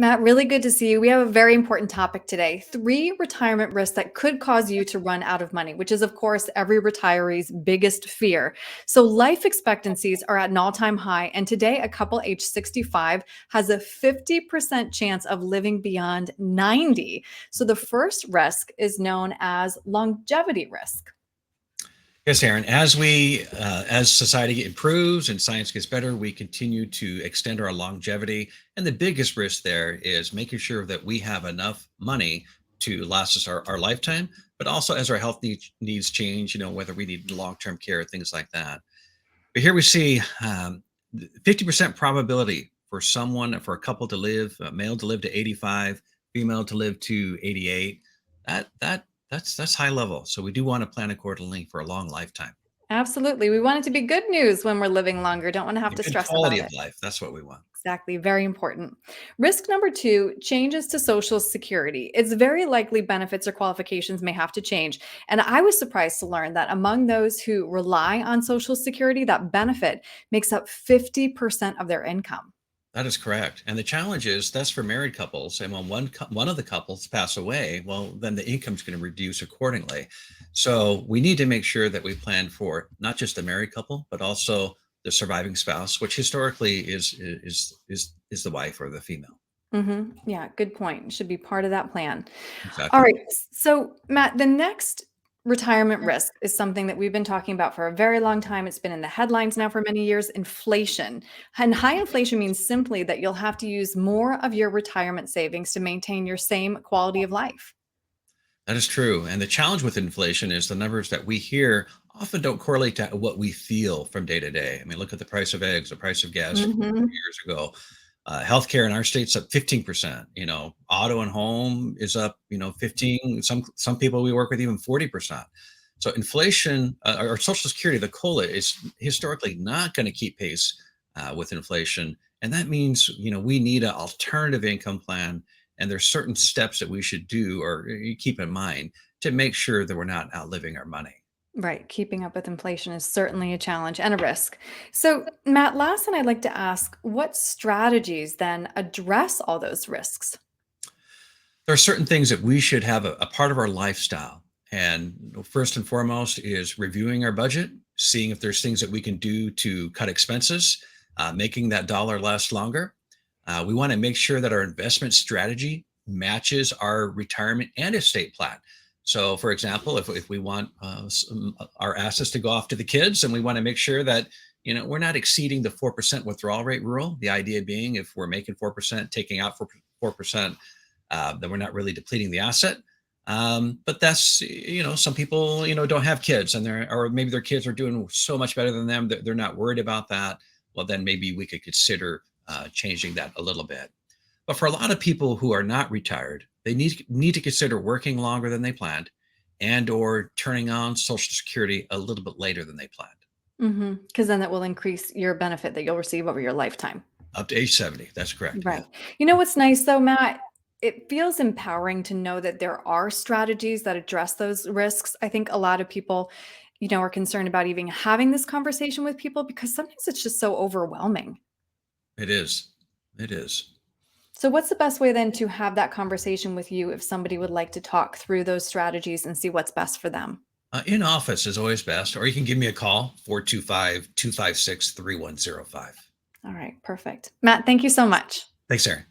Matt, really good to see you. We have a very important topic today. Three retirement risks that could cause you to run out of money, which is, of course, every retiree's biggest fear. So, life expectancies are at an all time high. And today, a couple age 65 has a 50% chance of living beyond 90. So, the first risk is known as longevity risk. Yes, Aaron. As society improves and science gets better, we continue to extend our longevity. And the biggest risk there is making sure that we have enough money to last us our lifetime, but also as our health needs change, whether we need long-term care, things like that. But here we see 50% probability for a couple to live, a male to live to 85, female to live to 88. That's high level. So we do want to plan accordingly for a long lifetime. Absolutely. We want it to be good news when we're living longer. Don't want to have A to good stress quality about of it. life. That's what we want. Exactly. Very important. Risk number two, changes to Social Security. It's very likely benefits or qualifications may have to change. And I was surprised to learn that among those who rely on Social Security, that benefit makes up 50% of their income. That is correct. And the challenge is that's for married couples. And when one of the couples pass away, well, then the income's going to reduce accordingly. So we need to make sure that we plan for not just the married couple, but also the surviving spouse, which historically is the wife or the female. Yeah, good point. Should be part of that plan. All Exactly. right. So, Matt, the next retirement risk is something that we've been talking about for a very long time. It's been in the headlines now for many years, inflation. And high inflation means simply that you'll have to use more of your retirement savings to maintain your same quality of life. That is true. And the challenge with inflation is the numbers that we hear often don't correlate to what we feel from day to day. I mean, look at the price of eggs, the price of gas Mhm. years ago. Healthcare in our state's up 15%. Auto and home is up, 15. Some people we work with even 40%. So inflation, or Social Security, the COLA is historically not going to keep pace with inflation, and that means we need an alternative income plan. And there's certain steps that we should do or you keep in mind to make sure that we're not outliving our money. Right. Keeping up with inflation is certainly a challenge and a risk. So, Matt, last thing I'd like to ask, what strategies then address all those risks? There are certain things that we should have a part of our lifestyle. And first and foremost is reviewing our budget, seeing if there's things that we can do to cut expenses, making that dollar last longer. We want to make sure that our investment strategy matches our retirement and estate plan. So, for example, if we want our assets to go off to the kids, and we want to make sure that we're not exceeding the 4% withdrawal rate rule. The idea being, if we're making 4%, taking out 4%, then we're not really depleting the asset. But that's some people don't have kids, and or maybe their kids are doing so much better than them that they're not worried about that. Well, then maybe we could consider changing that a little bit. But for a lot of people who are not retired, they need to consider working longer than they planned, and or turning on Social Security a little bit later than they planned, Because then that will increase your benefit that you'll receive over your lifetime. up to age 70. That's correct. Yeah. Right. You know what's nice though, Matt? It feels empowering to know that there are strategies that address those risks. I think a lot of people, are concerned about even having this conversation with people because sometimes it's just so overwhelming. It is. It is. So, what's the best way then to have that conversation with you if somebody would like to talk through those strategies and see what's best for them? In office is always best, or you can give me a call, 425-256-3105. All right, perfect. Matt, thank you so much. Thanks, Aaron.